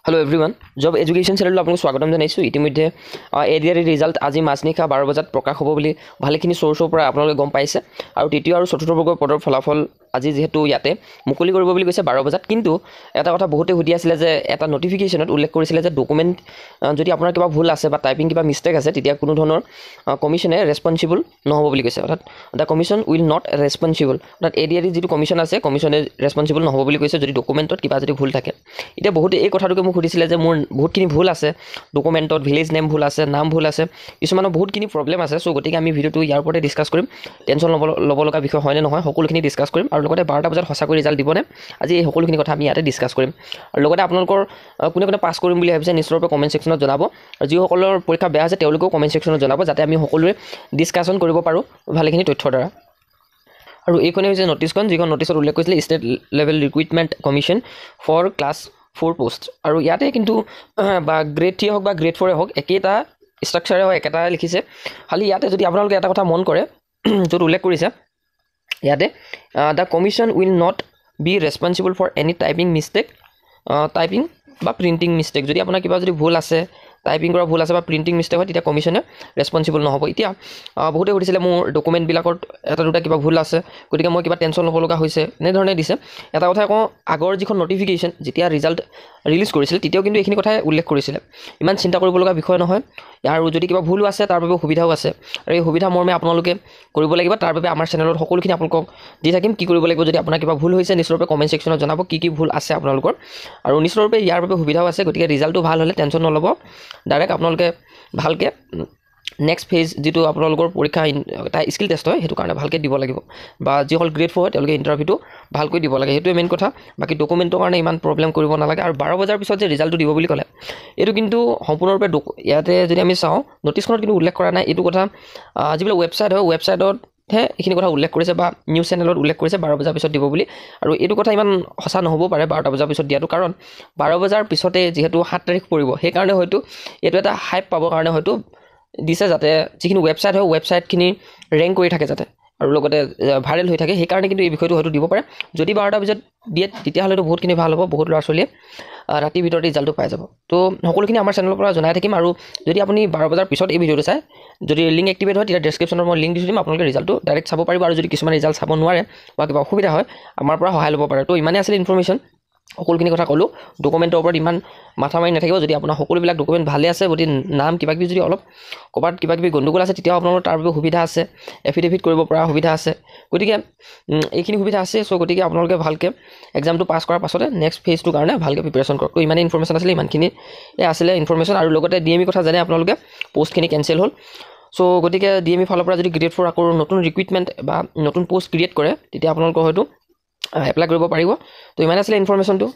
hello everyone जब education channel आपको स्वागतम जानाइছো इतिमध्ये एडिआर रिजल्ट আজি মাছনিশা 12 বজাত প্ৰকাশ হ'ব বুলি ভালেখিনি সোৰ্সৰ পৰা আপোনালোকে গম পাইছে আৰু তৃতীয় আৰু চতুৰ্থ বৰ্গৰ পদৰ ফলাফল আজি যেহেতু ইয়াতে মুকলি কৰিব বুলি কৈছে 12 বজাত কিন্তু এটা কথা বহুতে সুধি আছিল যে এটা নোটিফিকেশনত উল্লেখ কৰিছিল যে ডকুমেন্ট যদি আপোনাৰ কিবা ভুল আছে বা টাইপিং কিবা মিস্টেক আছে তেতিয়া কোনো ধৰণৰ কমিশনে ৰেসপন্সিবল নহব বুলি কৈছে অৰ্থাৎ দা কমিশন উইল নট ৰেসপন্সিবল অৰ্থাৎ এডিআৰ যেটো কমিশন আছে কমিশনে ৰেসপন্সিবল নহব বুলি কৈছে যদি ডকুমেন্টত কিবা যদি ভুল থাকে এটা বহুতে এই কথাটোকে মোক সুধিছিলে যে মোৰ বহুতখিনি ভুল আছে ডকুমেন্টত ভিলেজ নেম ভুল আছে নাম ভুল আছে কিছুমানৰ বহুতখিনি প্ৰবলেম আছে সো গতিকে আমি ভিডিওটো ইয়াৰ ওপৰতে ডিসকাস কৰিম টেনচন ল'ব লগা বিষয় হয় নে নহয় সকলোখিনি ডিসকাস কৰিম আৰু লগতে 12টা বজাত হসাকৈ ৰিজাল্ট দিবনে আজি এই সকলোখিনি কথা আমি ইয়াতে ডিসকাস কৰিম আৰু লগতে আপোনালোকৰ কোনে কোনে পাস কৰিম বুলি ভাবিছে নিশ্চয়কৈ কমেন্ট সেকশনত জনাব আৰু যি সকলৰ পৰীক্ষা বেয়া আছে তেওঁলোকেও কমেন্ট সেকশনত জনাব যাতে আমি সকলোৱে ডিসকাশন কৰিব পাৰো ভালেখিনি তথ্যৰ দ্বাৰা আৰু এইখনে হৈছে নোটিছখন যিখন নোটিছত উল্লেখ কৰিছিল state level recruitment commission for class 4 post আৰু ইয়াতে কিন্তু বা গ্ৰেড 3 হক বা গ্ৰেড 4 হক একেটা স্ট্ৰাকচাৰে হয় একেটা লিখিছে খালি ইয়াতে যদি আপোনালোকে এটা কথা মন কৰে যত উল্লেখ কৰিছে ইয়াতে the commission will not be responsible for any typing mistake typing বা প্ৰিন্টিং মিস্টেক যদি আপোনাৰ কিবা যদি ভুল আছে টাইপিং কৰা ভুল আছে বা প্ৰিন্টিং মিস্টেক হয় তেতিয়া কমিশনে ৰেসপন্সিবল নহব এতিয়া বহুতে সুধিছিলে মোৰ ডকুমেন্ট বিলাকত এটা দুটা কিবা ভুল আছে গতিকে মই কিবা টেনচন ল'ব লগা হৈছে এনে ধৰণে দিছে এটা কথা কওঁ আগৰ যিখন নোটিফিকেশন যেতিয়া ৰিজাল্ট ৰিলিজ কৰিছিল তেতিয়াও কিন্তু এইখিনি কথাই উল্লেখ কৰিছিল ইমান চিন্তা কৰিব লগা বিষয় নহয় আৰু যদি কিবা ভুল আছে তাৰ বাবে সুবিধাও আছে আৰু এই সুবিধা মৰ্মে আপোনালোকে কৰিব লাগিব তাৰ বাবে আমাৰ চেনেলত সকলোখিনি আপোনালোকক দি থাকিম কি কৰিব লাগিব যদি আপোনাৰ কিবা ভুল হৈছে নিশ্চয়কৈ কমেন্ট সেকশনত জনাব কি ভুল আছে আপোনালোকৰ আৰু নিশ্চয়কৈ ইয়াৰ বাবে সুবিধাও আছে গতিকে ৰিজাল্টটো ভাল হলে টেনচন নলব ডাইৰেক্ট আপোনালোকে ভালকে নেক্সট ফেজ যেটো আপোনালোকৰ পৰীক্ষা এটা স্কিল টেষ্ট হয় হেতু কাৰণে ভালকে দিব লাগিব বা যি হল গ্ৰেড 4 হয় তেওঁলোকে ইন্টাৰভিউটো ভালকৈ দিব লাগে হেতু মেইন কথা বাকি ডকুমেন্টৰ কাৰণে ইমান প্ৰবলেম কৰিব নালাগে আৰু 12 বজাৰ পিছত যে ৰিজাল্টটো দিব বুলি ক'লে এটো কিন্তু সম্পূৰ্ণৰূপে ইয়াতে যদি আমি চাও নোটিছখনত কিন্তু উল্লেখ কৰা নাই এটো কথা যিবিলাক ৱেবসাইট হয় ৱেবসাইটত এইখিনি কথা উল্লেখ কৰিছে বা নিউজ চেনেলত উল্লেখ কৰিছে 12 বজাৰ পিছত দিব বুলি আৰু এটো কথা ইমান হসা নহব পাৰে 12টা বজাৰ পিছত দিয়াটো কাৰণ 12 বজাৰ পিছতে যেহেতু 7 তাৰিখ পৰিব সেই কাৰণে হয়তো এটো এটা হাইপ পাবৰ কাৰণে হয়তো দিছে যাতে যিখিনি ৱেবসাইট হয় ৱেবসাইটখিনি ৰেংক কৰি থাকে যাতে আৰু লগতে ভাইৰেল হৈ থাকে সেই কাৰণে কিন্তু এই বিষয়টো হয়তো দিব পাৰে যদি 12টা বজাত দিয়ে তেতিয়া হলেতো বহুতখিনি ভাল হ'ব বহুত ল'ৰা ছোৱালীয়ে ৰাতি ভিতৰতে ৰিজাল্টটো পাই যাব তো সকলোখিনি আমাৰ চেনেলৰ পৰা জনাই থাকিম আৰু যদি আপুনি 12 বজাৰ পিছত এই ভিডিওটো চাই যদি লিংক এক্টিভেট হয় তেতিয়া ডেসক্ৰিপচনত মই লিংক দি দিম আপোনালোকে ৰিজাল্টটো ডাইৰেক্ট চাব পাৰিব আৰু যদি কিছুমান ৰিজাল্ট চাব নোৱাৰে বা কিবা অসুবিধা হয় আমাৰ পৰা সহায় ল'ব পাৰে তো ইমানে আছিল ইনফৰমেশন সকলোখিনি কথা কলো ডকুমেন্টৰ ওপৰত ইমান মাথা মাৰি নাথাকিব যদি আপোনাৰ সকলোবিলাক ডকুমেন্ট ভালে আছে যদি নাম কিবা কিবি যদি অলপ কবাত কিবা কিবি গণ্ডগোল আছে তেতিয়া আপোনালোকৰ তাৰ বাবে সুবিধা আছে এফিডেভিট কৰিব পৰা সুবিধা আছে গতিকে এইখিনি সুবিধা আছে সো গতিকে আপোনালোকে ভালকে এক্সামটো পাস কৰাৰ পাছতে নেক্সট ফেজটো কাৰণে ভালকে প্ৰিপাৰেচন কৰক তো ইমানে ইনফৰমেশন আছিল ইমানখিনি আছিল ইনফৰমেশন আৰু লগতে ডিএমই কথা জানে আপোনালোকে পোষ্টখিনি কেনসেল হ'ল সো গতিকে ডিএমই ফালৰ পৰা যদি গ্ৰেড 4 আকৌ নতুন ৰিক্ৰুটমেন্ট বা নতুন পোষ্ট ক্ৰিয়েট কৰে তেতিয়া আপোনালোকৰ হয়তো এপ্লাই কৰিব পাৰিব তো ইমান আছিল ইনফৰমেশনটো